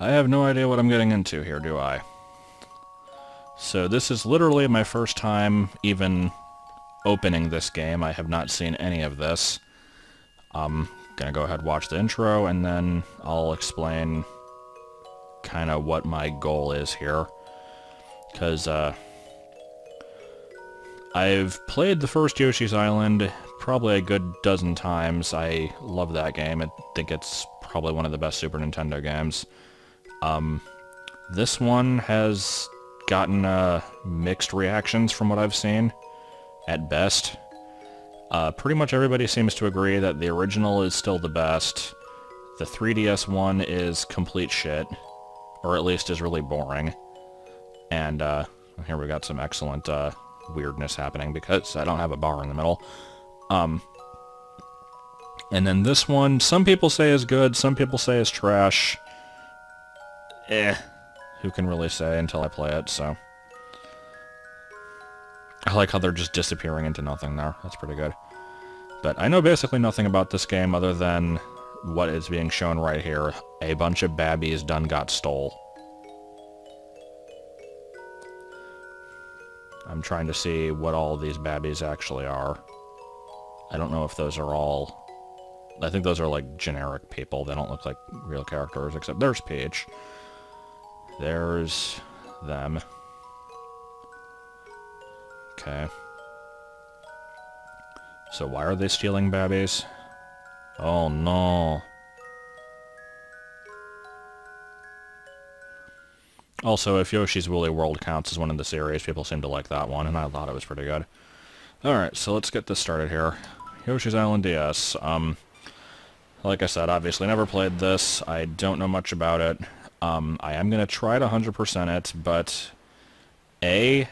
I have no idea what I'm getting into here, do I? So this is literally my first time even opening this game. I have not seen any of this. I'm gonna go ahead and watch the intro, and then I'll explain kind of what my goal is here. Because, I've played the first Yoshi's Island probably a good dozen times. I love that game. I think it's probably one of the best Super Nintendo games. This one has gotten mixed reactions from what I've seen, at best. Pretty much everybody seems to agree that the original is still the best. The 3DS one is complete shit, or at least is really boring. And here we got some excellent weirdness happening because I don't have a bar in the middle. And then this one, some people say is good, some people say is trash. Who can really say until I play it, so. I like how they're just disappearing into nothing there. That's pretty good. But I know basically nothing about this game other than what is being shown right here. A bunch of babbies done got stole. I'm trying to see what all these babbies actually are. I don't know if those are all... I think those are like generic people. They don't look like real characters, except there's Peach. There's them. Okay. So why are they stealing babbies? Oh no. Also, if Yoshi's Woolly World counts as one of the series, people seem to like that one, and I thought it was pretty good. Alright, so let's get this started here. Yoshi's Island DS. Like I said, obviously never played this. I don't know much about it. I am going to try to 100% it, but A,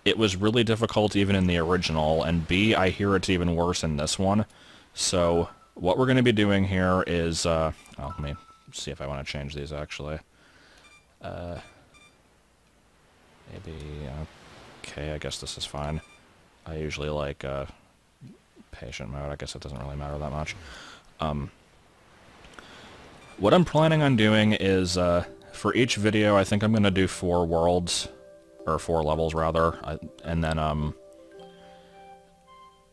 it was really difficult even in the original, and B, I hear it's even worse in this one. So, what we're going to be doing here is, oh, let me see if I want to change these, actually. Maybe, okay, I guess this is fine. I usually like, patient mode. I guess it doesn't really matter that much. What I'm planning on doing is, for each video, I think I'm going to do 4 worlds, or 4 levels, rather, and then,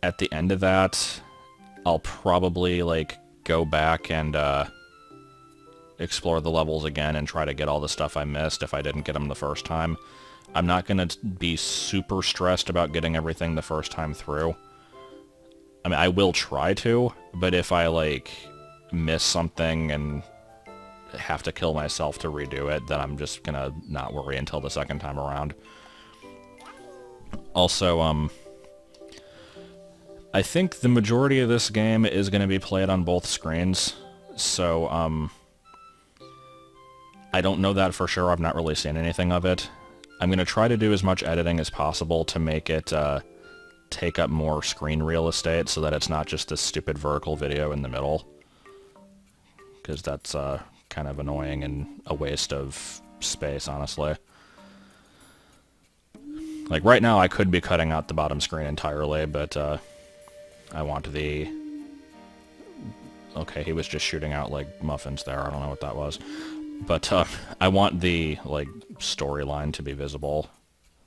at the end of that, I'll probably, like, go back and, explore the levels again and try to get all the stuff I missed if I didn't get them the first time. I'm not going to be super stressed about getting everything the first time through. I mean, I will try to, but if I, like, miss something and have to kill myself to redo it, then I'm just gonna not worry until the second time around. Also, I think the majority of this game is gonna be played on both screens, so, I don't know that for sure. I've not really seen anything of it. I'm gonna try to do as much editing as possible to make it, take up more screen real estate so that it's not just this stupid vertical video in the middle. Because that's kind of annoying and a waste of space, honestly. Like, right now I could be cutting out the bottom screen entirely, but I want the... Okay, he was just shooting out, like, muffins there. I don't know what that was. But I want the, like, storyline to be visible.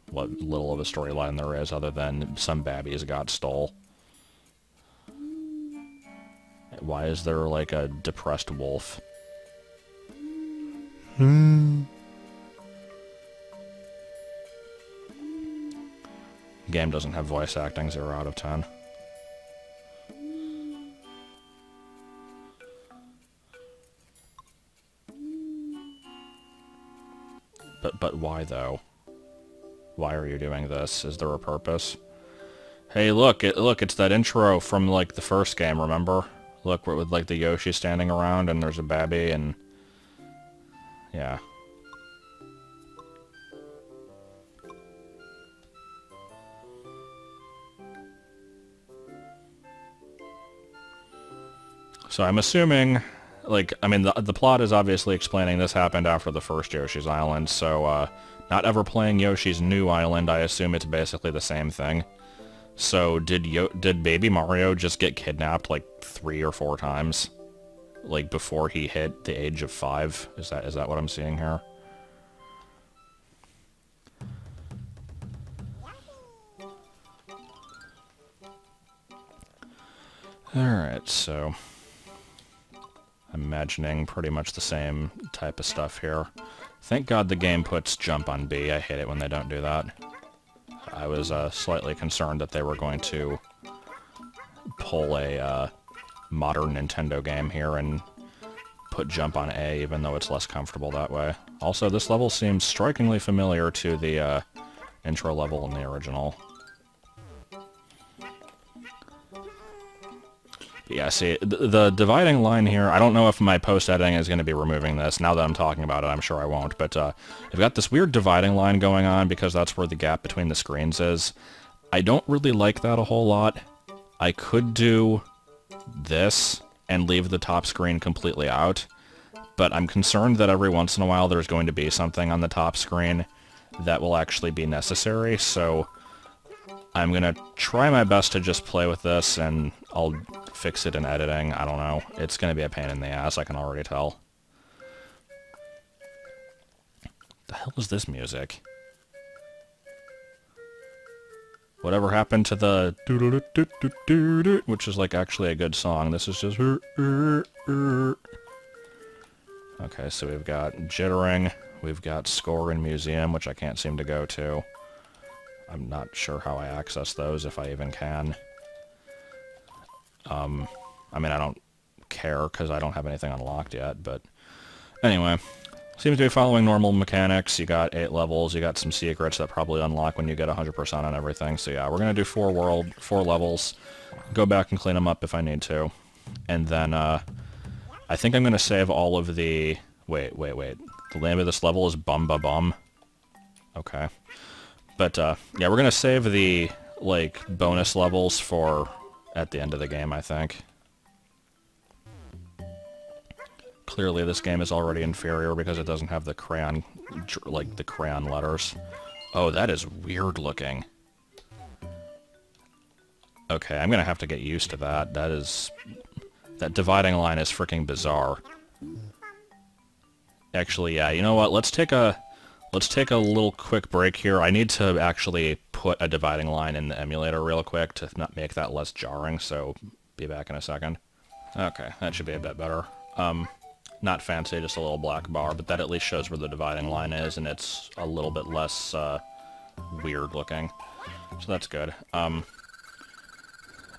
What little of a storyline there is, other than some babbies got stole. Why is there, like, a depressed wolf? Game doesn't have voice acting, 0 out of 10. But why, though? Why are you doing this? Is there a purpose? Hey, look, it's that intro from, like, the first game, remember? Look, with, like, the Yoshi standing around, and there's a babby, and... yeah. So I'm assuming, like, I mean, the plot is obviously explaining this happened after the first Yoshi's Island, so, not ever playing Yoshi's new island, I assume it's basically the same thing. So, did Baby Mario just get kidnapped, like, 3 or 4 times? like, before he hit the age of 5. Is that what I'm seeing here? Alright, so I'm imagining pretty much the same type of stuff here. Thank God the game puts jump on B. I hate it when they don't do that. I was slightly concerned that they were going to pull a modern Nintendo game here and put jump on A, even though it's less comfortable that way. Also, this level seems strikingly familiar to the intro level in the original. Yeah, see, the dividing line here, I don't know if my post-editing is going to be removing this. Now that I'm talking about it, I'm sure I won't. But I've got this weird dividing line going on because that's where the gap between the screens is. I don't really like that a whole lot. I could do this and leave the top screen completely out, but I'm concerned that every once in a while there's going to be something on the top screen that will actually be necessary, so I'm going to try my best to just play with this, and I'll fix it in editing. I don't know. It's going to be a pain in the ass, I can already tell. The hell is this music? Whatever happened to the doo-doo-doo-doo-doo-doo, which is like actually a good song. This is just okay, so we've got jittering, we've got score and museum, which I can't seem to go to. I'm not sure how I access those, if I even can. I mean, I don't care, because I don't have anything unlocked yet, but anyway. Seems to be following normal mechanics. You got 8 levels, you got some secrets that probably unlock when you get 100% on everything, so yeah, we're gonna do 4 levels, go back and clean them up if I need to, and then, I think I'm gonna save all of the... Wait. The name of this level is Bum Ba Bum. Okay. But, yeah, we're gonna save the, like, bonus levels for at the end of the game, I think. Clearly this game is already inferior because it doesn't have the crayon, like, the crayon letters. Oh, that is weird looking. Okay, I'm gonna have to get used to that. That dividing line is freaking bizarre. Actually, yeah, you know what? Let's take a little quick break here. I need to actually put a dividing line in the emulator real quick to not make that less jarring, so be back in a second. Okay, that should be a bit better. Not fancy, just a little black bar, but that at least shows where the dividing line is, and it's a little bit less weird looking. So that's good.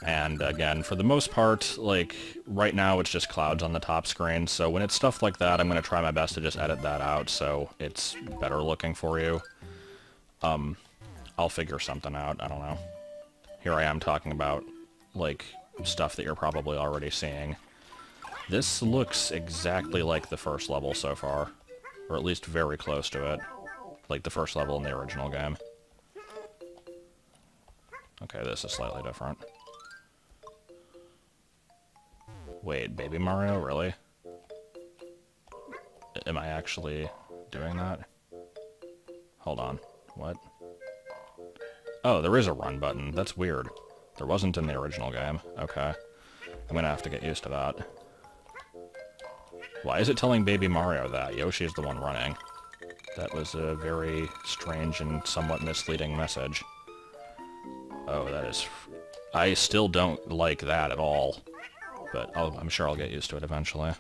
And again, for the most part, like, right now it's just clouds on the top screen, so when it's stuff like that, I'm going to try my best to just edit that out so it's better looking for you. I'll figure something out, I don't know. Here I am talking about, like, stuff that you're probably already seeing. This looks exactly like the first level so far, or at least very close to it, like the first level in the original game. Okay, this is slightly different. Wait, Baby Mario? Really? Am I actually doing that? Hold on. What? Oh, there is a run button. That's weird. There wasn't in the original game. Okay. I'm gonna have to get used to that. Why is it telling Baby Mario that? Yoshi is the one running. That was a very strange and somewhat misleading message. Oh, that is... I still don't like that at all. But I'm sure I'll get used to it eventually.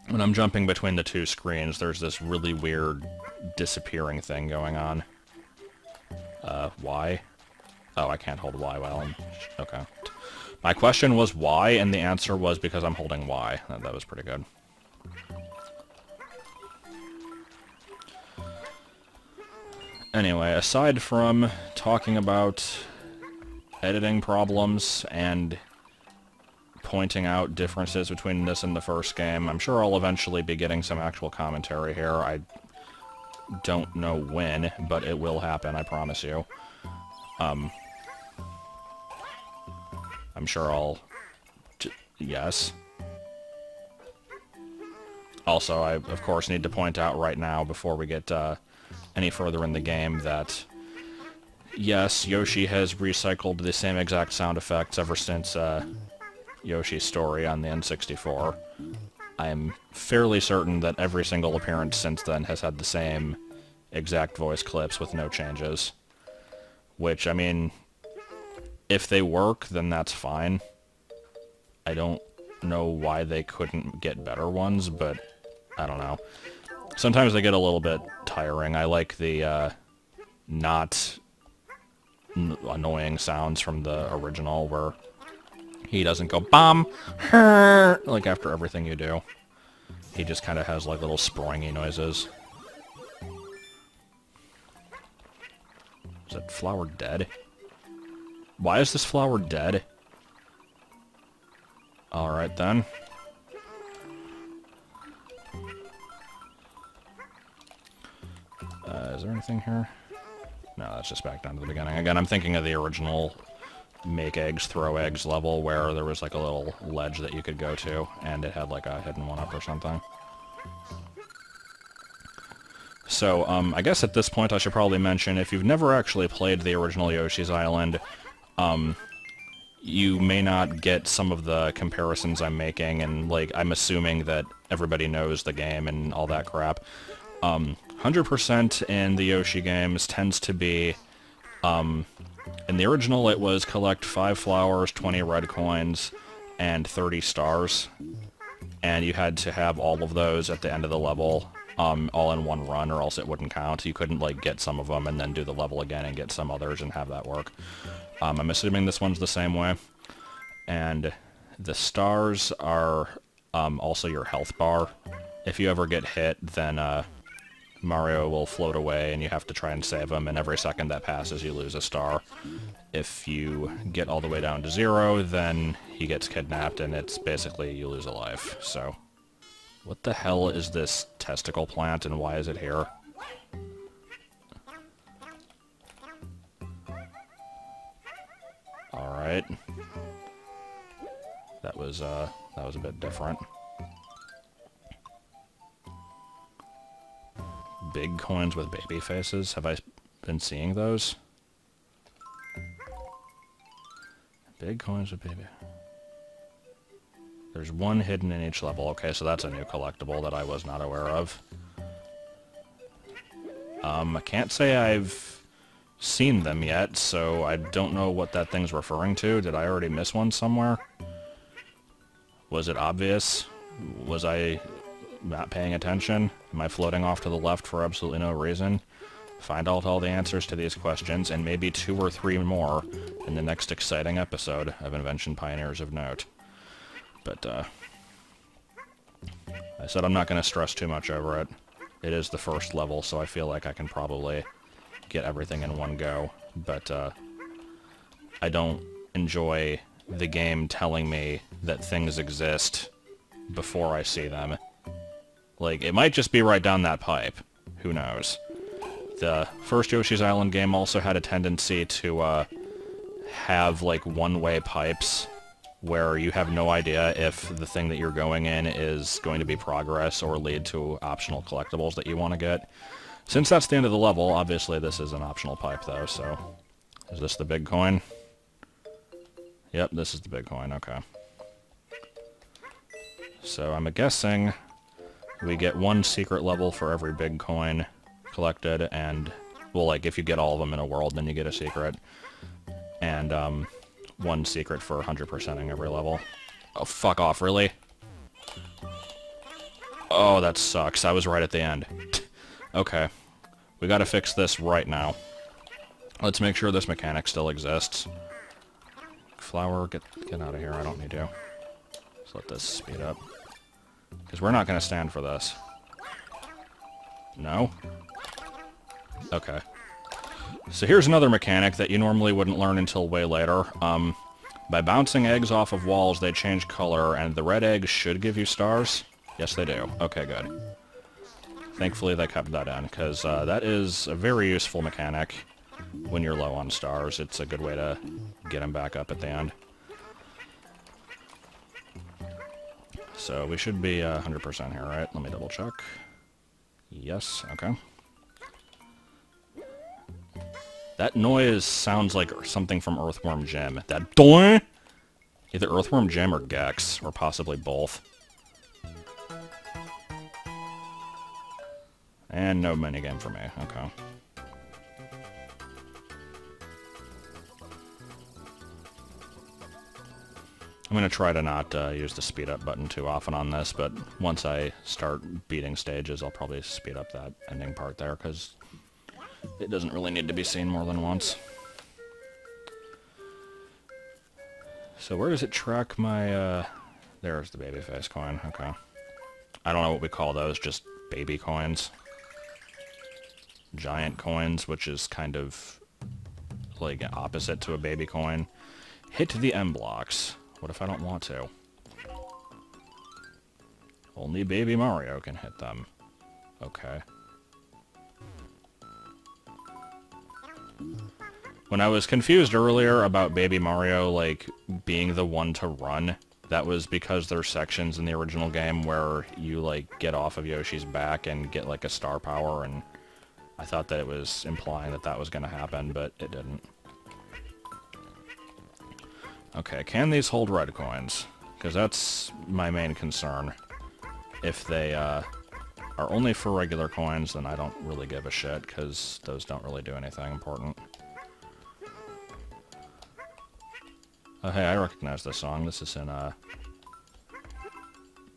When I'm jumping between the two screens, there's this really weird disappearing thing going on. Why? Oh, I can't hold Y while I'm... Okay. My question was why, and the answer was because I'm holding Y. That was pretty good. Anyway, aside from talking about editing problems and pointing out differences between this and the first game, I'm sure I'll eventually be getting some actual commentary here. I don't know when, but it will happen, I promise you. I'm sure I'll... yes. Also, I, of course, need to point out right now, before we get any further in the game, that yes, Yoshi has recycled the same exact sound effects ever since Yoshi's Story on the N64. I am fairly certain that every single appearance since then has had the same exact voice clips with no changes. Which, I mean, if they work, then that's fine. I don't know why they couldn't get better ones, but I don't know. Sometimes they get a little bit tiring. I like the not annoying sounds from the original where he doesn't go BOM! Like after everything you do. He just kind of has like little springy noises. Is that flower dead? Why is this flower dead? Alright then. Is there anything here? No, that's just back down to the beginning. Again, I'm thinking of the original make eggs, throw eggs level where there was like a little ledge that you could go to, and it had like a hidden one-up or something. So, I guess at this point I should probably mention, if you've never actually played the original Yoshi's Island, you may not get some of the comparisons I'm making, and like, I'm assuming that everybody knows the game and all that crap. 100% in the Yoshi games tends to be, in the original it was collect 5 flowers, 20 red coins, and 30 stars. And you had to have all of those at the end of the level, all in one run, or else it wouldn't count. You couldn't, like, get some of them and then do the level again and get some others and have that work. I'm assuming this one's the same way. And the stars are also your health bar. If you ever get hit, then Mario will float away and you have to try and save him, and every second that passes you lose a star. If you get all the way down to 0, then he gets kidnapped and it's basically you lose a life. So, what the hell is this testicle plant and why is it here? Alright. That was a bit different. Big coins with baby faces. Have I been seeing those? Big coins with baby. There's one hidden in each level. Okay, so that's a new collectible that I was not aware of. I can't say I've seen them yet, so I don't know what that thing's referring to. Did I already miss one somewhere? Was it obvious? Was I not paying attention? Am I floating off to the left for absolutely no reason? Find out all the answers to these questions, and maybe 2 or 3 more in the next exciting episode of Invention Pioneers of Note. But, I said I'm not going to stress too much over it. It is the first level, so I feel like I can probably get everything in one go. But, I don't enjoy the game telling me that things exist before I see them. Like, it might just be right down that pipe. Who knows? The first Yoshi's Island game also had a tendency to have, like, one-way pipes where you have no idea if the thing that you're going in is going to be progress or lead to optional collectibles that you want to get. Since that's the end of the level, obviously this is an optional pipe, though, so... Is this the big coin? Yep, this is the big coin, okay. So I'm guessing we get 1 secret level for every big coin collected, and, well, like, if you get all of them in a world, then you get a secret. And, 1 secret for 100%ing every level. Oh, fuck off, really? Oh, that sucks. I was right at the end. Okay. We gotta fix this right now. Let's make sure this mechanic still exists. Flower, get out of here. I don't need to. Let's let this speed up. Because we're not gonna stand for this. No? Okay. So here's another mechanic that you normally wouldn't learn until way later. By bouncing eggs off of walls, they change color, and the red eggs should give you stars. Yes, they do. Okay, good. Thankfully, they kept that in, because that is a very useful mechanic when you're low on stars. It's a good way to get them back up at the end. So we should be 100% here, right? Let me double check. Yes, okay. That noise sounds like something from Earthworm Jim. That doing. Either Earthworm Jim or Gex, or possibly both. And no minigame for me, okay. I'm going to try to not use the speed up button too often on this, but once I start beating stages, I'll probably speed up that ending part there, because it doesn't really need to be seen more than once. So where does it track my, there's the baby face coin, okay. I don't know what we call those, just baby coins. Giant coins, which is kind of like opposite to a baby coin. Hit the M blocks. What if I don't want to? Only Baby Mario can hit them. Okay. When I was confused earlier about Baby Mario, like, being the one to run, that was because there's sections in the original game where you, like, get off of Yoshi's back and get, like, a star power, and I thought that it was implying that that was going to happen, but it didn't. Okay, can these hold red coins? Because that's my main concern. If they are only for regular coins, then I don't really give a shit, because those don't really do anything important. Oh, hey, I recognize this song. This is in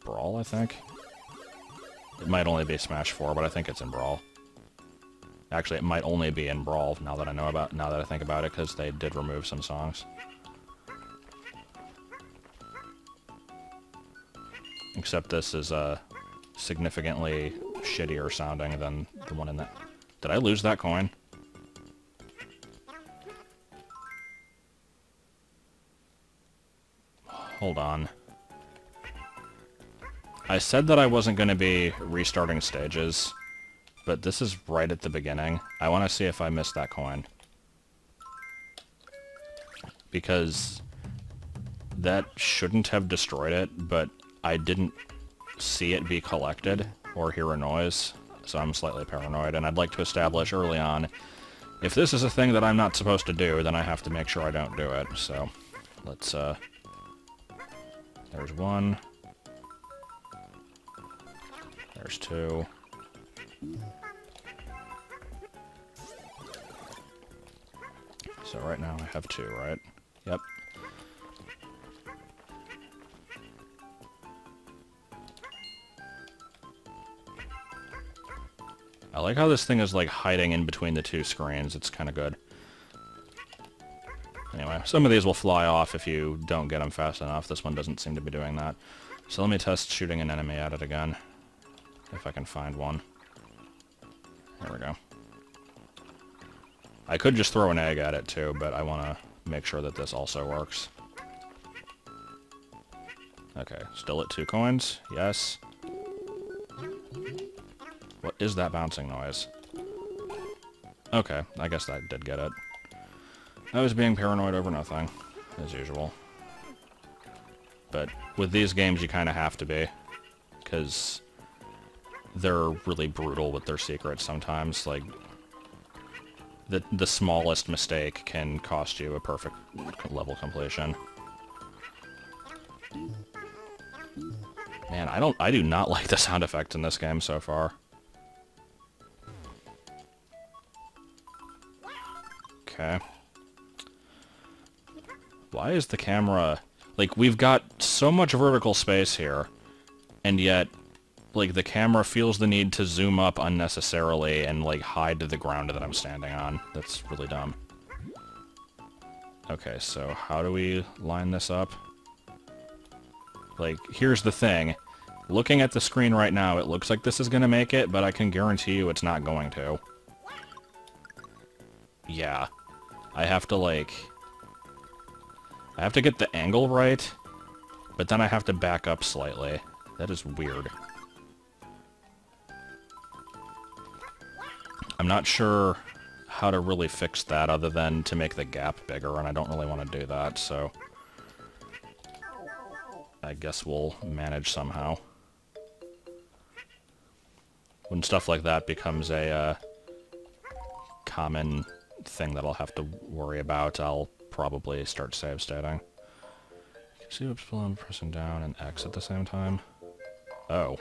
Brawl, I think. It might only be Smash 4, but I think it's in Brawl. Actually, it might only be in Brawl now that I think about it, because they did remove some songs. Except this is significantly shittier sounding than the one in that. Did I lose that coin? Hold on. I said that I wasn't going to be restarting stages, but this is right at the beginning. I want to see if I missed that coin. Because that shouldn't have destroyed it, but I didn't see it be collected or hear a noise, so I'm slightly paranoid, and I'd like to establish early on, if this is a thing that I'm not supposed to do, then I have to make sure I don't do it, so let's, there's one, there's two, so right now I have two, right? Yep. I like how this thing is, like, hiding in between the two screens. It's kind of good. Anyway, some of these will fly off if you don't get them fast enough. This one doesn't seem to be doing that. So let me test shooting an enemy at it again. If I can find one. There we go. I could just throw an egg at it, too, but I want to make sure that this also works. Okay, still at 2 coins. Yes. What is that bouncing noise? Okay, I guess I did get it. I was being paranoid over nothing, as usual. But with these games you kind of have to be, because they're really brutal with their secrets sometimes. Like, the smallest mistake can cost you a perfect level completion. Man, I do not like the sound effects in this game so far. Okay. Why is the camera... Like, we've got so much vertical space here, and yet, like, the camera feels the need to zoom up unnecessarily and, like, hide the ground that I'm standing on. That's really dumb. Okay, so how do we line this up? Like, here's the thing. Looking at the screen right now, it looks like this is gonna make it, but I can guarantee you it's not going to. Yeah. I have to, like... I have to get the angle right, but then I have to back up slightly. That is weird. I'm not sure how to really fix that other than to make the gap bigger, and I don't really want to do that, so... I guess we'll manage somehow. When stuff like that becomes a common thing that I'll have to worry about, I'll probably start save stating. See what's below pressing down and X at the same time? Oh.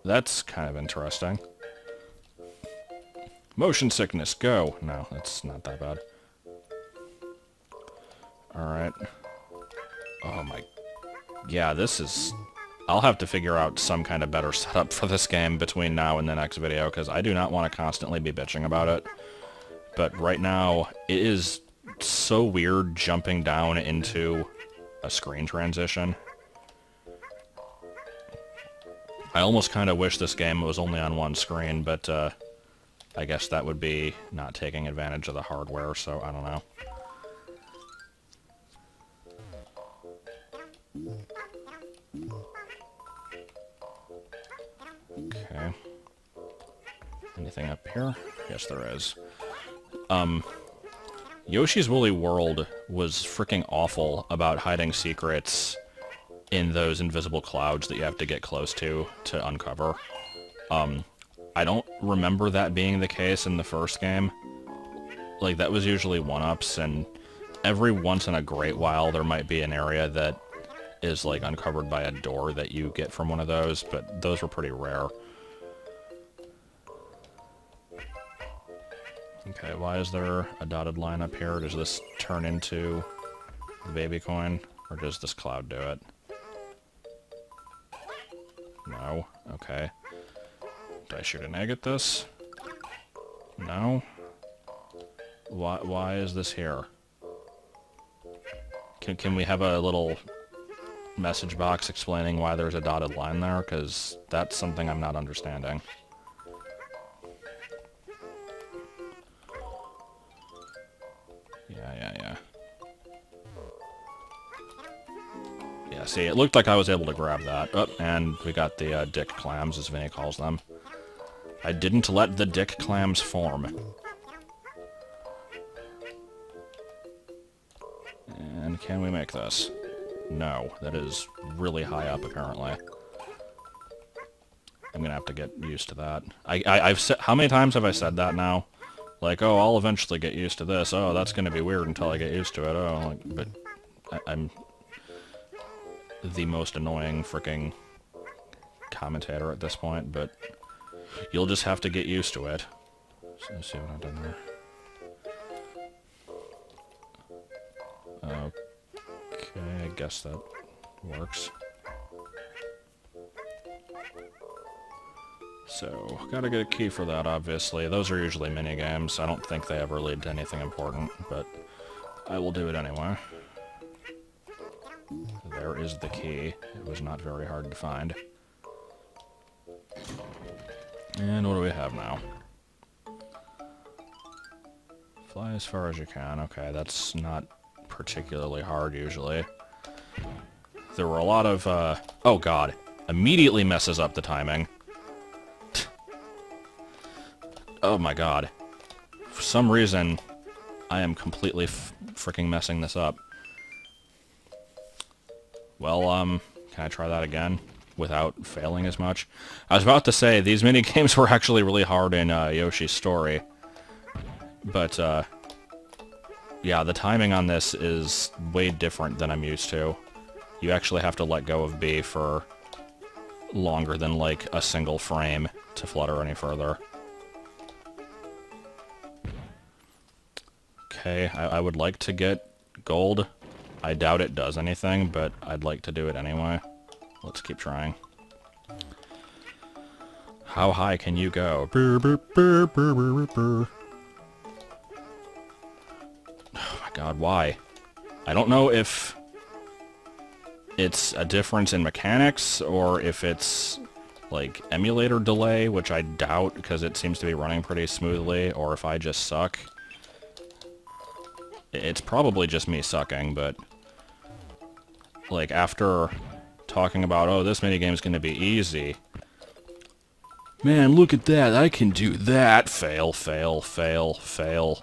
That's kind of interesting. Motion sickness, go! No, that's not that bad. Alright. Oh my... Yeah, this is... I'll have to figure out some kind of better setup for this game between now and the next video, because I do not want to constantly be bitching about it. But right now, it is so weird jumping down into a screen transition. I almost kind of wish this game was only on one screen, but I guess that would be not taking advantage of the hardware, so I don't know. Okay. Anything up here? Yes, there is. Yoshi's Woolly World was freaking awful about hiding secrets in those invisible clouds that you have to get close to uncover. I don't remember that being the case in the first game. Like, that was usually one-ups, and every once in a great while there might be an area that is, like, uncovered by a door that you get from one of those, but those were pretty rare. Okay, why is there a dotted line up here? Does this turn into the baby coin, or does this cloud do it? No? Okay. Do I shoot an egg at this? No? Why is this here? Can we have a little message box explaining why there's a dotted line there? Because that's something I'm not understanding. Yeah. Yeah, see, it looked like I was able to grab that. Oh, and we got the dick clams, as Vinny calls them. I didn't let the dick clams form. And can we make this? No, that is really high up, apparently. I'm gonna have to get used to that. I've said, how many times have I said that now? Like, oh, I'll eventually get used to this. Oh, that's gonna be weird until I get used to it. Oh, like, but I'm the most annoying freaking commentator at this point, but you'll just have to get used to it. So let's see what I've done there. Okay, I guess that works. So, gotta get a key for that, obviously. Those are usually minigames. I don't think they ever lead to anything important, but I will do it anyway. There is the key. It was not very hard to find. And what do we have now? Fly as far as you can. Okay, that's not particularly hard, usually. There were a lot of, oh god. Immediately messes up the timing. Oh my god. For some reason, I am completely freaking messing this up. Well, can I try that again without failing as much? I was about to say, these minigames were actually really hard in Yoshi's Story. But, yeah, the timing on this is way different than I'm used to. You actually have to let go of B for longer than, like, a single frame to flutter any further. Okay, I would like to get gold. I doubt it does anything, but I'd like to do it anyway. Let's keep trying. How high can you go? Oh my god, why? I don't know if it's a difference in mechanics, or if it's, like, emulator delay, which I doubt, because it seems to be running pretty smoothly, or if I just suck. It's probably just me sucking, but like, after talking about, oh, this minigame's gonna be easy. Man, look at that, I can do that! Fail, fail, fail, fail.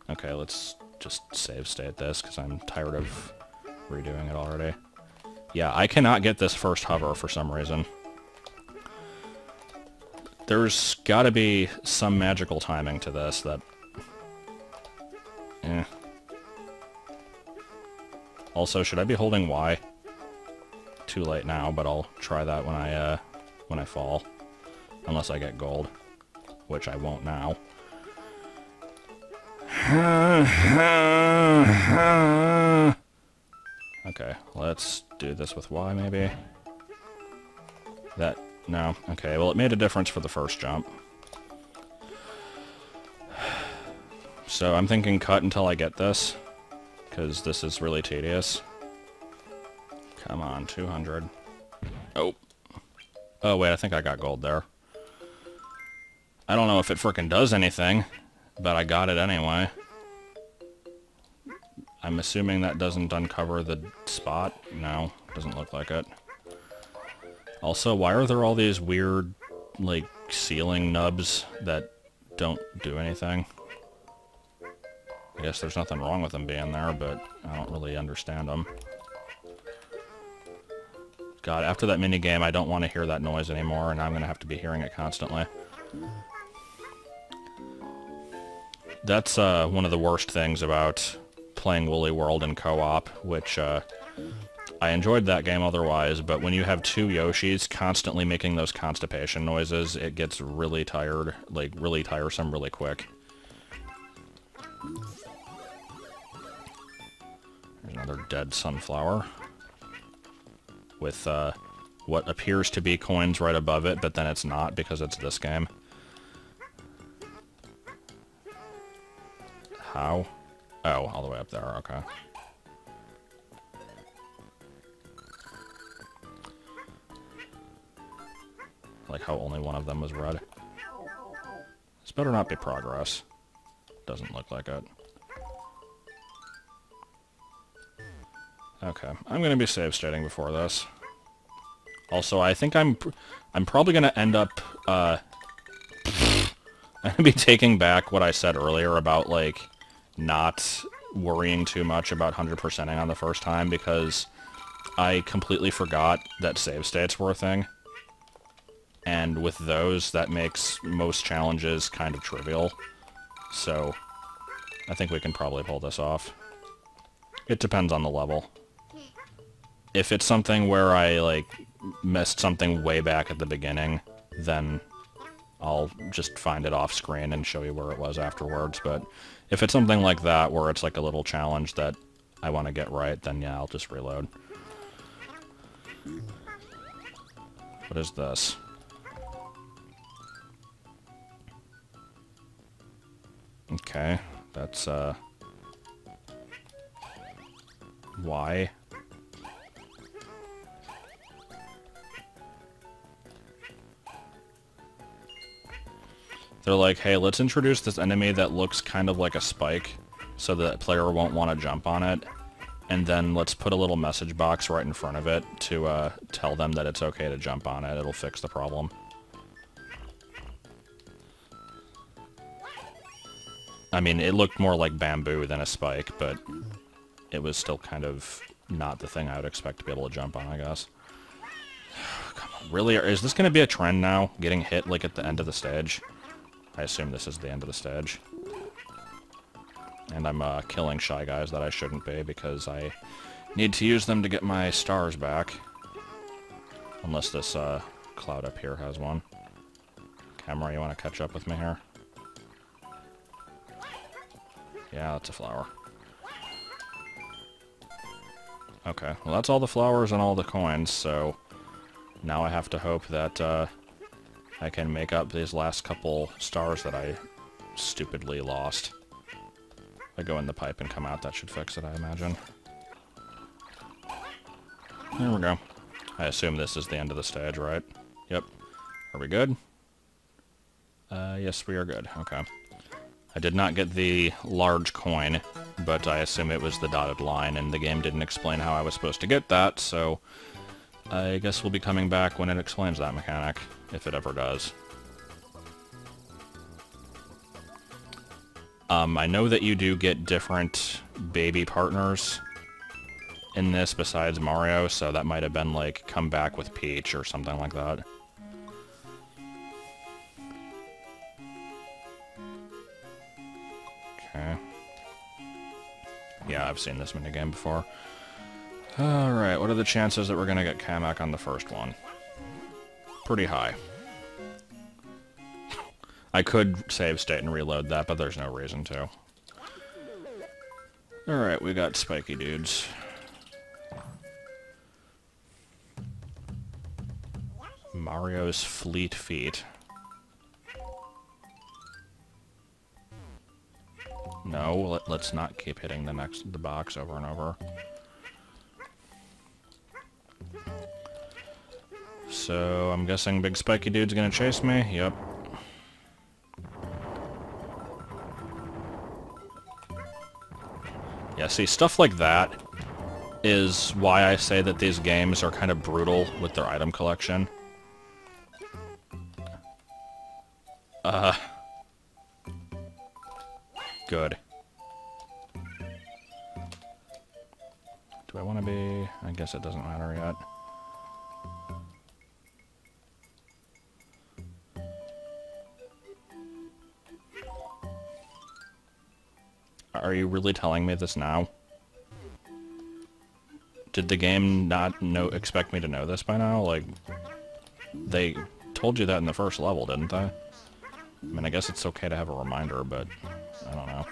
Okay, let's just save state this, because I'm tired of redoing it already. Yeah, I cannot get this first hover for some reason. There's gotta be some magical timing to this that... Also, should I be holding Y? Too late now, but I'll try that when I fall. Unless I get gold, which I won't now. Okay, let's do this with Y, maybe. That... no. Okay, well, it made a difference for the first jump. So I'm thinking cut until I get this, because this is really tedious. Come on, 200. Oh. Oh, wait, I think I got gold there. I don't know if it frickin' does anything, but I got it anyway. I'm assuming that doesn't uncover the spot. No, doesn't look like it. Also, why are there all these weird, like, ceiling nubs that don't do anything? I guess there's nothing wrong with them being there, but I don't really understand them. God, after that minigame, I don't want to hear that noise anymore, and I'm going to have to be hearing it constantly. That's one of the worst things about playing Woolly World in co-op, which I enjoyed that game otherwise, but when you have two Yoshis constantly making those constipation noises, it gets really tired, like really tiresome really quick. There's another dead sunflower with what appears to be coins right above it, but then it's not because it's this game. How? Oh, all the way up there, okay. Like how only one of them was red. This better not be progress. Doesn't look like it. Okay, I'm gonna be save stating before this. Also, I think I'm probably gonna end up, I'm gonna be taking back what I said earlier about, like, not worrying too much about 100%ing on the first time, because I completely forgot that save states were a thing. And with those, that makes most challenges kind of trivial. So, I think we can probably pull this off. It depends on the level. If it's something where I, like, missed something way back at the beginning, then I'll just find it off screen and show you where it was afterwards. But if it's something like that, where it's like a little challenge that I want to get right, then yeah, I'll just reload. What is this? Okay, that's, why? They're like, hey, let's introduce this enemy that looks kind of like a spike, so that player won't want to jump on it, and then let's put a little message box right in front of it to, tell them that it's okay to jump on it. It'll fix the problem. I mean, it looked more like bamboo than a spike, but it was still kind of not the thing I would expect to be able to jump on, I guess. Come on, really? Is this going to be a trend now? Getting hit, like, at the end of the stage? I assume this is the end of the stage. And I'm, killing Shy Guys that I shouldn't be, because I need to use them to get my stars back. Unless this, cloud up here has one. Camera, you want to catch up with me here? Yeah, that's a flower. Okay, well that's all the flowers and all the coins, so now I have to hope that I can make up these last couple stars that I stupidly lost. If I go in the pipe and come out, that should fix it, I imagine. There we go. I assume this is the end of the stage, right? Yep. Are we good? Yes, we are good. Okay. I did not get the large coin, but I assume it was the dotted line, and the game didn't explain how I was supposed to get that, so I guess we'll be coming back when it explains that mechanic, if it ever does. I know that you do get different baby partners in this besides Mario, so that might have been like, come back with Peach or something like that. Okay. Yeah, I've seen this minigame before. Alright, what are the chances that we're gonna get Kamek on the first one? Pretty high. I could save state and reload that, but there's no reason to. Alright, we got spiky dudes. Mario's Fleet Feet. No, let's not keep hitting the box over and over. So, I'm guessing big spiky dude's gonna chase me? Yep. Yeah, see, stuff like that is why I say that these games are kind of brutal with their item collection. Good. Do I want to be... I guess it doesn't matter yet. Are you really telling me this now? Did the game not expect me to know this by now? Like, they told you that in the first level, didn't they? I mean, I guess it's okay to have a reminder, but I don't know.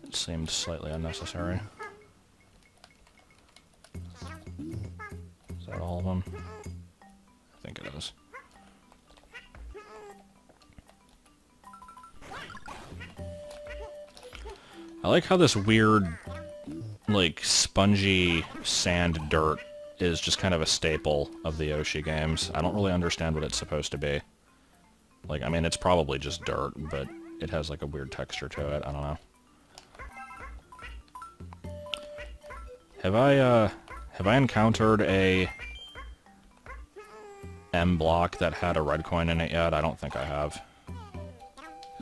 It seemed slightly unnecessary. Is that all of them? I think it is. I like how this weird, like, spongy sand dirt is just kind of a staple of the Yoshi games. I don't really understand what it's supposed to be. Like, I mean, it's probably just dirt, but it has, like, a weird texture to it. I don't know. Have I encountered a M block that had a red coin in it yet? I don't think I have.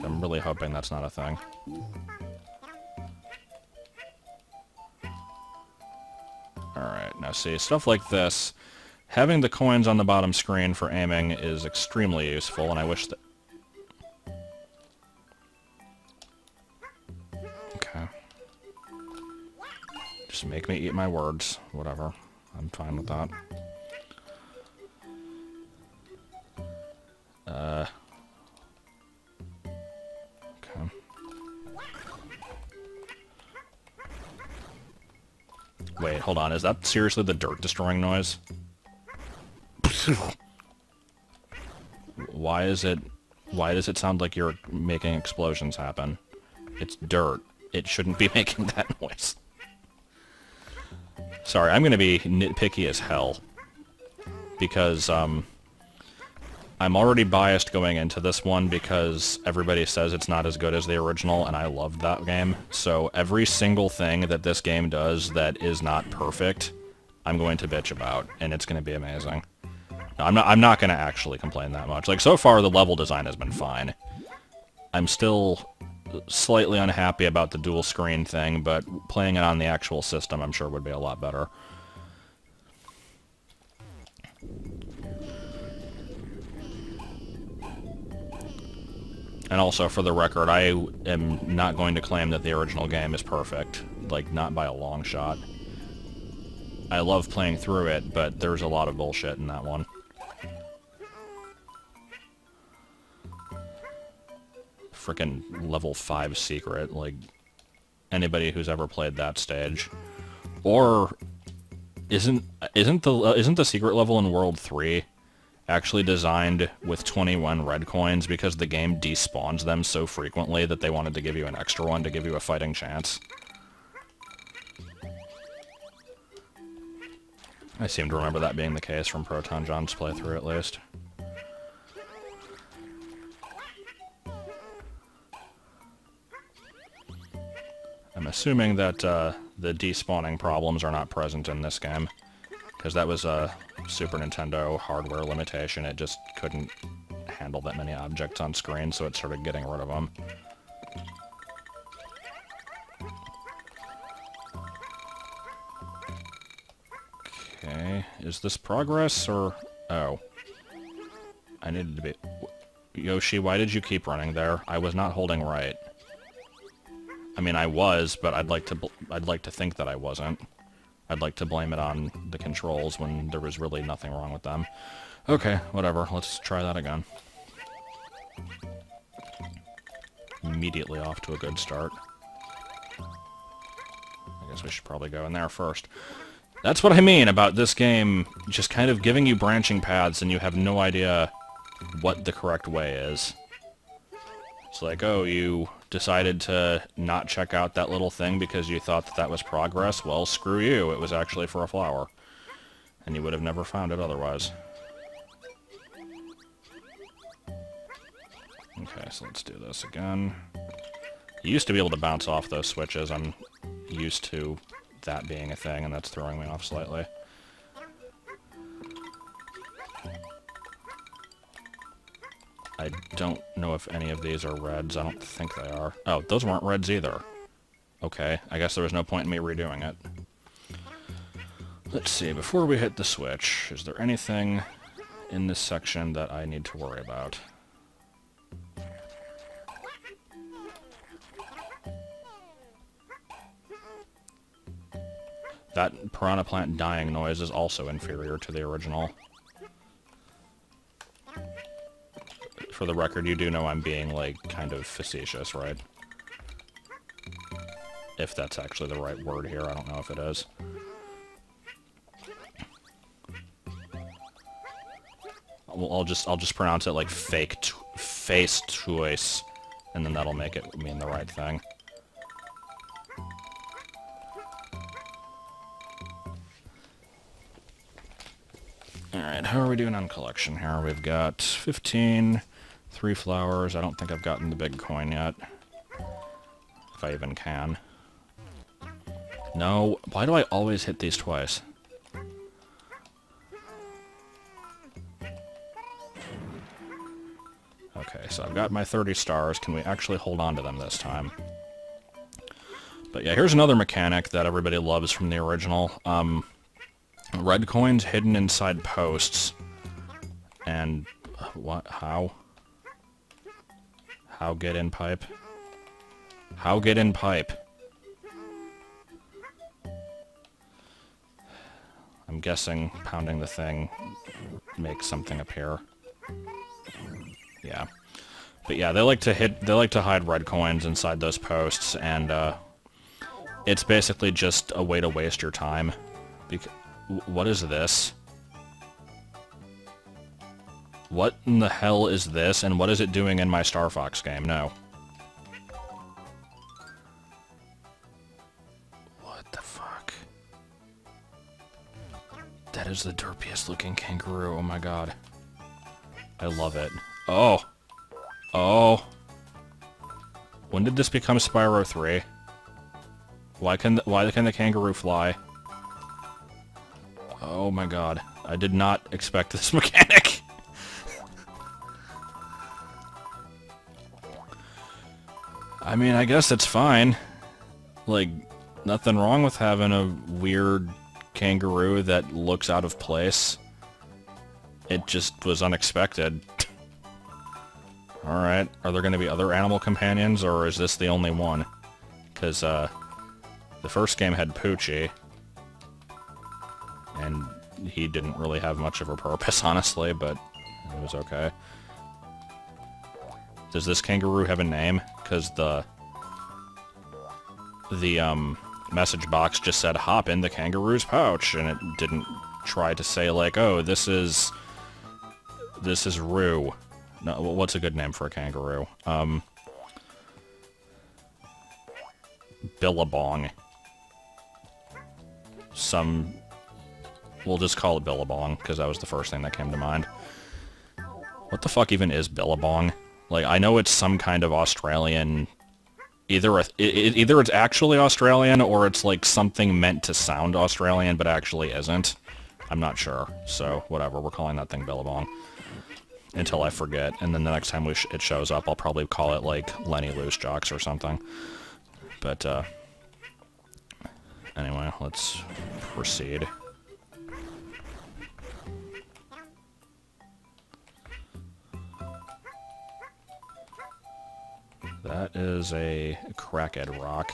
I'm really hoping that's not a thing. Alright, now see, stuff like this, having the coins on the bottom screen for aiming is extremely useful, and I wish that... Okay. Just make me eat my words. Whatever. I'm fine with that. Okay. Wait, hold on. Is that seriously the dirt destroying noise? Why does it sound like you're making explosions happen? It's dirt. It shouldn't be making that noise. Sorry, I'm gonna be nitpicky as hell. Because, I'm already biased going into this one because everybody says it's not as good as the original, and I loved that game. So every single thing that this game does that is not perfect, I'm going to bitch about, and it's going to be amazing. No, I'm not going to actually complain that much. Like, so far, the level design has been fine. I'm still slightly unhappy about the dual screen thing, but playing it on the actual system, I'm sure would be a lot better. And also, for the record, I am not going to claim that the original game is perfect. Like, not by a long shot. I love playing through it, but there's a lot of bullshit in that one. Frickin' level 5 secret, like, anybody who's ever played that stage. Or, isn't the secret level in World 3 actually designed with 21 red coins because the game despawns them so frequently that they wanted to give you an extra one to give you a fighting chance? I seem to remember that being the case from Proton John's playthrough, at least. I'm assuming that the despawning problems are not present in this game, because that was a Super Nintendo hardware limitation. It just couldn't handle that many objects on screen, so it started getting rid of them. Okay, is this progress, or... Oh. I needed to be... Yoshi, why did you keep running there? I was not holding right. I mean, I was, but I'd like to think that I wasn't. I'd like to blame it on the controls when there was really nothing wrong with them. Okay, whatever. Let's try that again. Immediately off to a good start. I guess we should probably go in there first. That's what I mean about this game just kind of giving you branching paths and you have no idea what the correct way is. It's like, oh, you decided to not check out that little thing because you thought that that was progress? Well, screw you. It was actually for a flower. And you would have never found it otherwise. Okay, so let's do this again. You used to be able to bounce off those switches. I'm used to that being a thing, and that's throwing me off slightly. I don't know if any of these are reds. I don't think they are. Oh, those weren't reds either. Okay, I guess there was no point in me redoing it. Let's see, before we hit the switch, is there anything in this section that I need to worry about? That piranha plant dying noise is also inferior to the original. For the record, you do know I'm being, like, kind of facetious, right? If that's actually the right word here, I don't know if it is. Well, I'll just pronounce it like face choice, and then that'll make it mean the right thing. Alright, how are we doing on collection here? We've got 15, 3 flowers. I don't think I've gotten the big coin yet. If I even can. No, why do I always hit these twice? Okay, so I've got my 30 stars. Can we actually hold on to them this time? But yeah, here's another mechanic that everybody loves from the original. Red coins hidden inside posts. And... what? How? How get in pipe? How get in pipe? I'm guessing pounding the thing makes something appear. Yeah. But yeah, they like to hide red coins inside those posts, and it's basically just a way to waste your time. What is this? What in the hell is this, and what is it doing in my Star Fox game? No. What the fuck? That is the derpiest looking kangaroo, oh my god. I love it. Oh! Oh! When did this become Spyro 3? Why can the kangaroo fly? Oh my god. I did not expect this mechanic. I mean, I guess it's fine. Like, nothing wrong with having a weird kangaroo that looks out of place. It just was unexpected. Alright, are there going to be other animal companions, or is this the only one? Because, the first game had Poochie, and he didn't really have much of a purpose, honestly, but it was okay. Does this kangaroo have a name? Because the message box just said, hop in the kangaroo's pouch, and it didn't try to say, like, oh, this is Roo. No, what's a good name for a kangaroo? Billabong. We'll just call it Billabong, because that was the first thing that came to mind. What the fuck even is Billabong? Like, I know it's some kind of Australian... Either it's actually Australian, or it's like something meant to sound Australian, but actually isn't. I'm not sure. So, whatever, we're calling that thing Billabong. Until I forget, and then the next time it shows up, I'll probably call it, like, Lenny Loose Jocks or something. But, anyway, let's proceed. That is a cracked rock.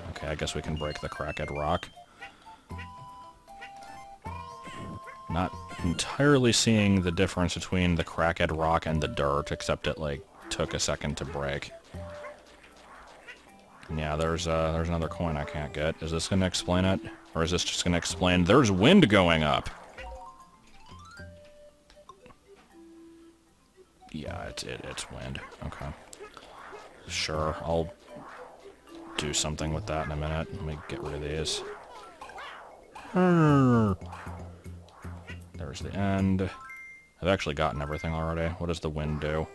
Okay, I guess we can break the cracked rock. Not entirely seeing the difference between the cracked rock and the dirt, except it, like, took a second to break. Yeah, there's another coin I can't get. Is this gonna explain it? Or is this just gonna explain there's wind going up? Yeah, it's wind. Okay. Sure, I'll do something with that in a minute. Let me get rid of these. There's the end. I've actually gotten everything already. What does the wind do?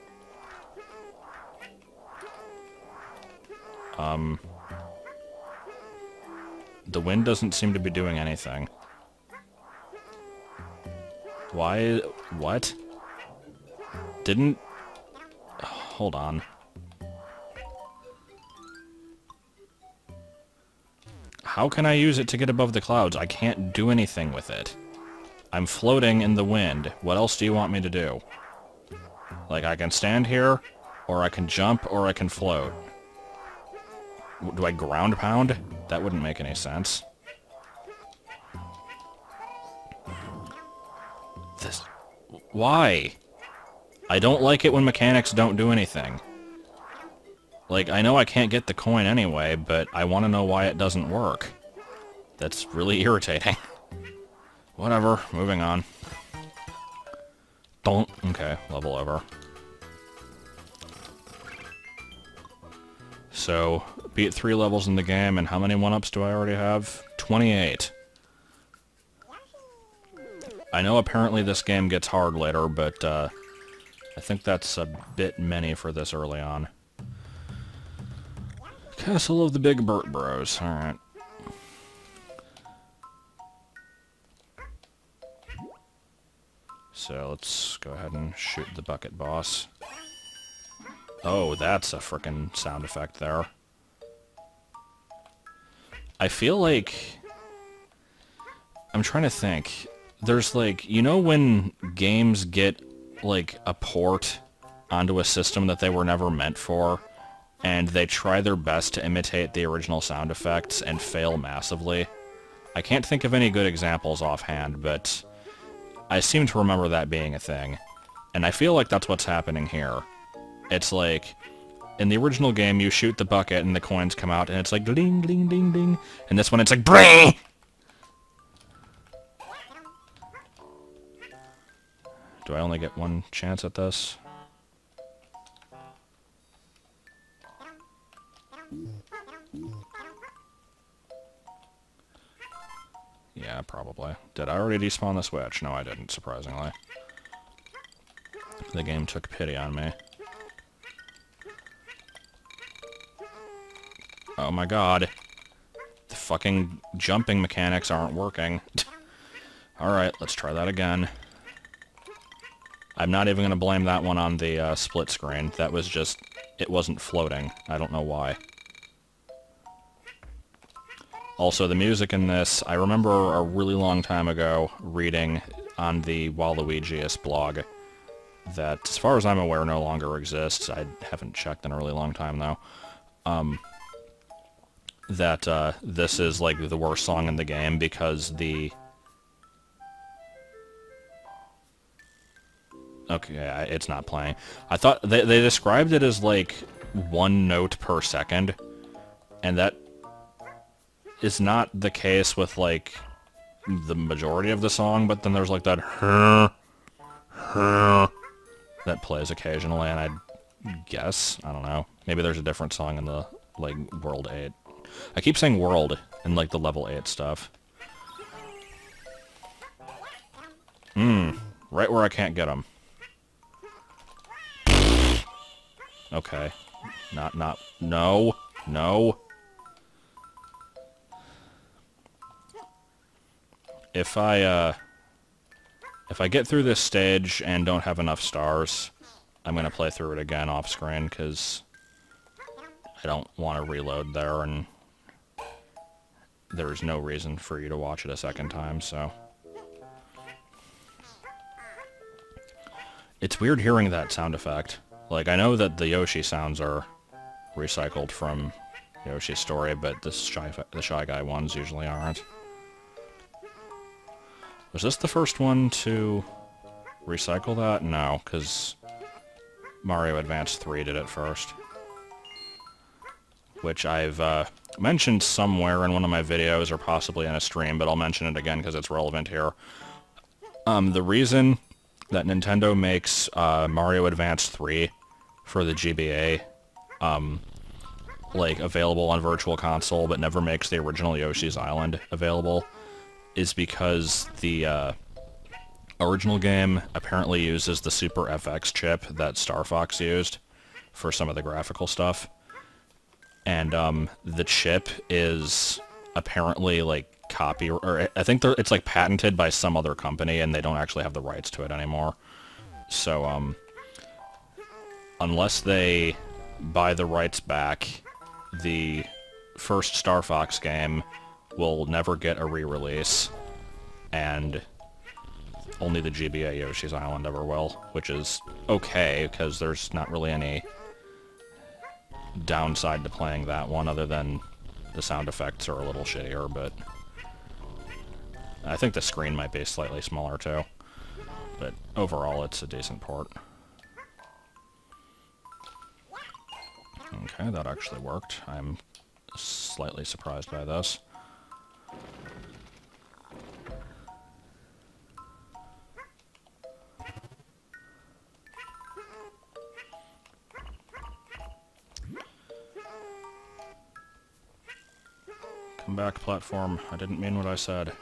The wind doesn't seem to be doing anything. Why? What? Didn't... Hold on. How can I use it to get above the clouds? I can't do anything with it. I'm floating in the wind. What else do you want me to do? Like, I can stand here, or I can jump, or I can float. Do I ground pound? That wouldn't make any sense. This... Why? I don't like it when mechanics don't do anything. Like, I know I can't get the coin anyway, but I want to know why it doesn't work. That's really irritating. Whatever, moving on. Don't... Okay, level over. So, beat 3 levels in the game, and how many 1-ups do I already have? 28. I know apparently this game gets hard later, but I think that's a bit many for this early on. Castle of the Big Burt Bros. Alright. So let's go ahead and shoot the bucket boss. Oh, that's a frickin' sound effect there. I feel like... I'm trying to think. There's like... You know when games get, like, a port onto a system that they were never meant for? And they try their best to imitate the original sound effects and fail massively. I can't think of any good examples offhand, but I seem to remember that being a thing. And I feel like that's what's happening here. It's like, in the original game, you shoot the bucket and the coins come out, and it's like, ding, ding, ding, ding. And this one, it's like, bring! Do I only get one chance at this? Yeah, probably. Did I already despawn the switch? No, I didn't, surprisingly. The game took pity on me. Oh my god. The fucking jumping mechanics aren't working. Alright, let's try that again. I'm not even going to blame that one on the split screen. That was just... It wasn't floating. I don't know why. Also, the music in this, I remember a really long time ago reading on the Waluigiist blog that, as far as I'm aware, no longer exists. I haven't checked in a really long time, though. That this is, like, the worst song in the game because the... Okay, it's not playing. I thought... They described it as, like, 1 note per second, and that is not the case with, like, the majority of the song, but then there's, like, that that plays occasionally, and I guess, I don't know, maybe there's a different song in the, like, World 8. I keep saying World in, like, the Level 8 stuff. Right where I can't get them. Okay. No. If I get through this stage and don't have enough stars, I'm gonna play through it again off screen, because I don't want to reload there, and there's no reason for you to watch it a second time, so... It's weird hearing that sound effect. Like, I know that the Yoshi sounds are recycled from Yoshi's story, but the Shy Guy ones usually aren't. Was this the first one to recycle that? No, because Mario Advance 3 did it first. Which I've mentioned somewhere in one of my videos, or possibly in a stream, but I'll mention it again because it's relevant here. The reason that Nintendo makes Mario Advance 3 for the GBA, like, available on Virtual Console, but never makes the original Yoshi's Island available, is because the original game apparently uses the Super FX chip that Star Fox used for some of the graphical stuff. And the chip is apparently, like, or I think it's, like, patented by some other company, and they don't actually have the rights to it anymore. So, unless they buy the rights back, the first Star Fox game will never get a re-release, and only the GBA Yoshi's Island ever will, which is okay, because there's not really any downside to playing that one, other than the sound effects are a little shittier, but I think the screen might be slightly smaller too. But overall, it's a decent port. Okay, that actually worked. I'm slightly surprised by this. Come back, platform. I didn't mean what I said.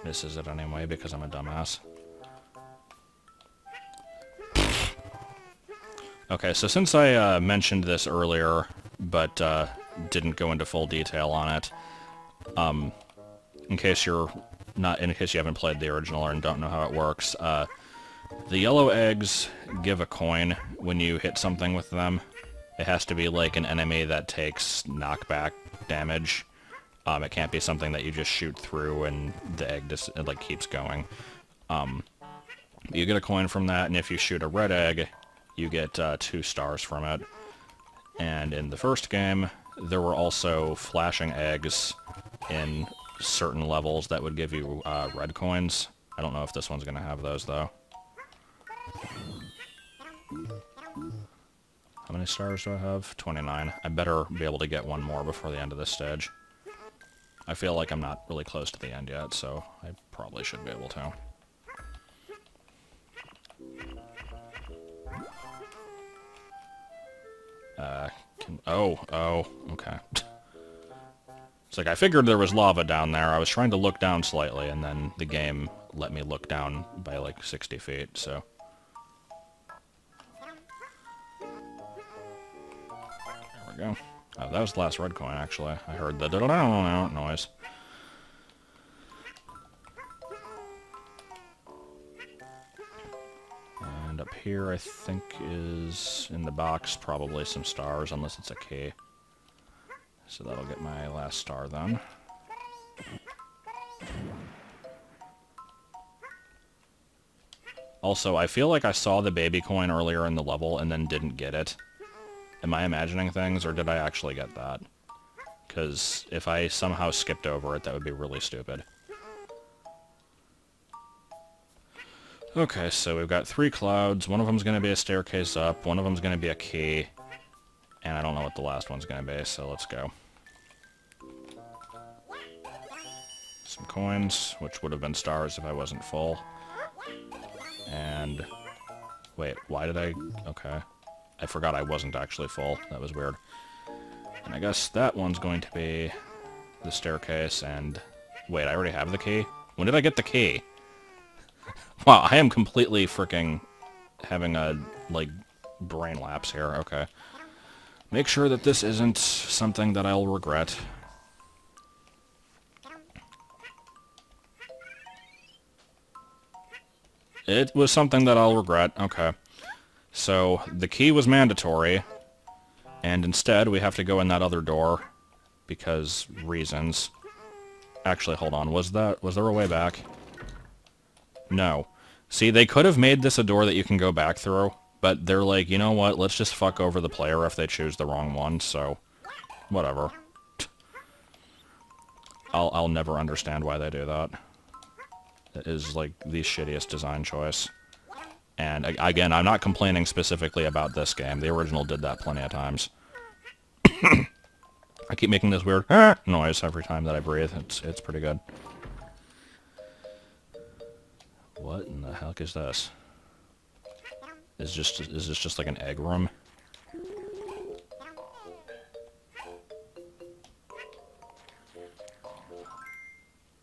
Misses it anyway because I'm a dumbass. Okay, so since I mentioned this earlier, but didn't go into full detail on it, in case you haven't played the original and don't know how it works, the yellow eggs give a coin when you hit something with them. It has to be like an enemy that takes knockback damage. It can't be something that you just shoot through and the egg just like keeps going. You get a coin from that, and if you shoot a red egg, you get 2 stars from it. And in the first game, there were also flashing eggs in certain levels that would give you red coins. I don't know if this one's going to have those, though. How many stars do I have? 29. I better be able to get one more before the end of this stage. I feel like I'm not really close to the end yet, so I probably should be able to. Oh, okay. It's like, I figured there was lava down there. I was trying to look down slightly, and then the game let me look down by like 60 feet, so. There we go. Oh, that was the last red coin, actually. I heard the noise. And up here, I think, is in the box probably some stars, unless it's a key. So that'll get my last star then. Also, I feel like I saw the baby coin earlier in the level and then didn't get it. Am I imagining things, or did I actually get that? Because if I somehow skipped over it, that would be really stupid. Okay, so we've got 3 clouds. One of them's going to be a staircase up, one of them's going to be a key, and I don't know what the last one's going to be, so let's go. Some coins, which would have been stars if I wasn't full. And... wait, why did I... okay. I forgot I wasn't actually full. That was weird. And I guess that one's going to be the staircase, and... wait, I already have the key? When did I get the key? Wow, I am completely freaking having a, like, brain lapse here. Okay. Make sure that this isn't something that I'll regret. It was something that I'll regret. Okay. So, the key was mandatory, and instead we have to go in that other door, because reasons. Actually, hold on. Was there a way back? No. See, they could have made this a door that you can go back through, but they're like, you know what, let's just fuck over the player if they choose the wrong one, so... whatever. I'll never understand why they do that. It is, like, the shittiest design choice. And, again, I'm not complaining specifically about this game. The original did that plenty of times. I keep making this weird noise every time that I breathe. It's pretty good. What in the heck is this? Is this just like an egg room?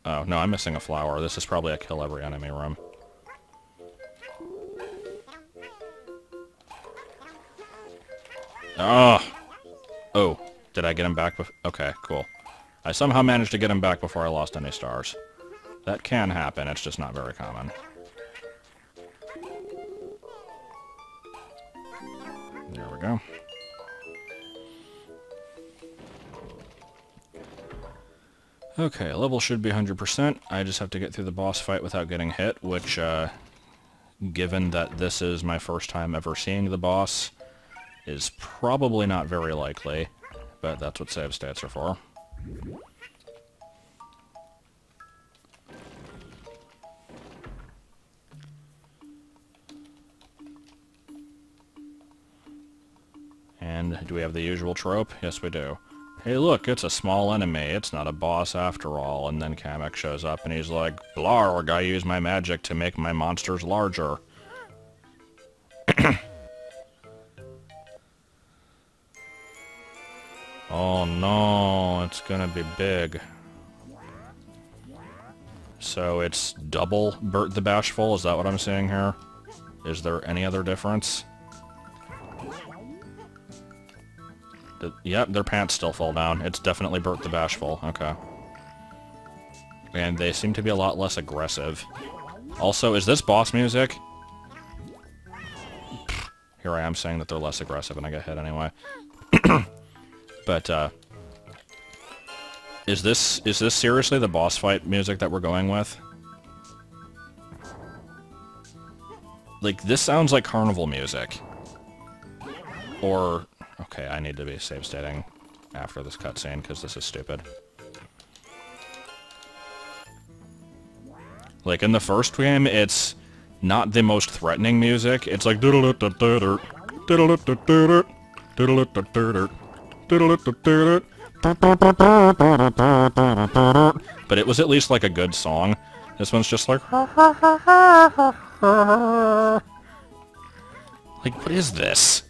Oh, no, I'm missing a flower. This is probably a kill every enemy room. Oh! Oh, did I get him back? Okay, cool. I somehow managed to get him back before I lost any stars. That can happen, it's just not very common. There we go. Okay, level should be 100%. I just have to get through the boss fight without getting hit, which, given that this is my first time ever seeing the boss, is probably not very likely, but that's what save states are for. And do we have the usual trope? Yes, we do. Hey look, it's a small enemy, it's not a boss after all, and then Kamek shows up and he's like, Blarg, I use my magic to make my monsters larger. Oh no, it's gonna be big. So it's double Bert the Bashful, is that what I'm seeing here? Is there any other difference? Yep, their pants still fall down. It's definitely Bert the Bashful. Okay. And they seem to be a lot less aggressive. Also, is this boss music? Here I am saying that they're less aggressive and I get hit anyway. But, is this seriously the boss fight music that we're going with? Like, this sounds like carnival music. Or... Okay, I need to be save stating after this cutscene, because this is stupid. Like, in the first game, it's not the most threatening music. It's like... But it was at least, like, a good song. This one's just like... Like, what is this?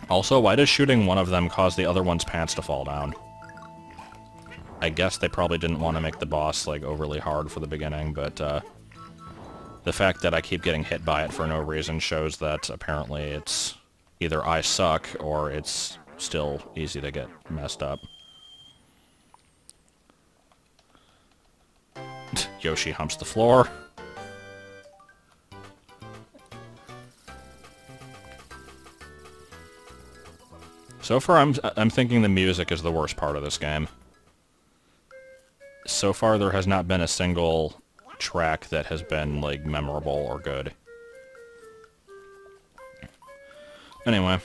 Also, why does shooting one of them cause the other one's pants to fall down? I guess they probably didn't want to make the boss, like, overly hard for the beginning, but, the fact that I keep getting hit by it for no reason shows that apparently it's either I suck, or it's still easy to get messed up. Yoshi humps the floor. So far, I'm thinking the music is the worst part of this game. So far, there has not been a single track that has been, like, memorable or good. Anyway,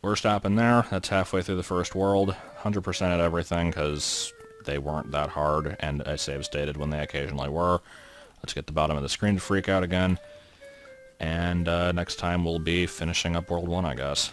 we're stopping there. That's halfway through the first world. 100% at everything, because they weren't that hard, and I save stated when they occasionally were. Let's get the bottom of the screen to freak out again. And next time we'll be finishing up World 1, I guess.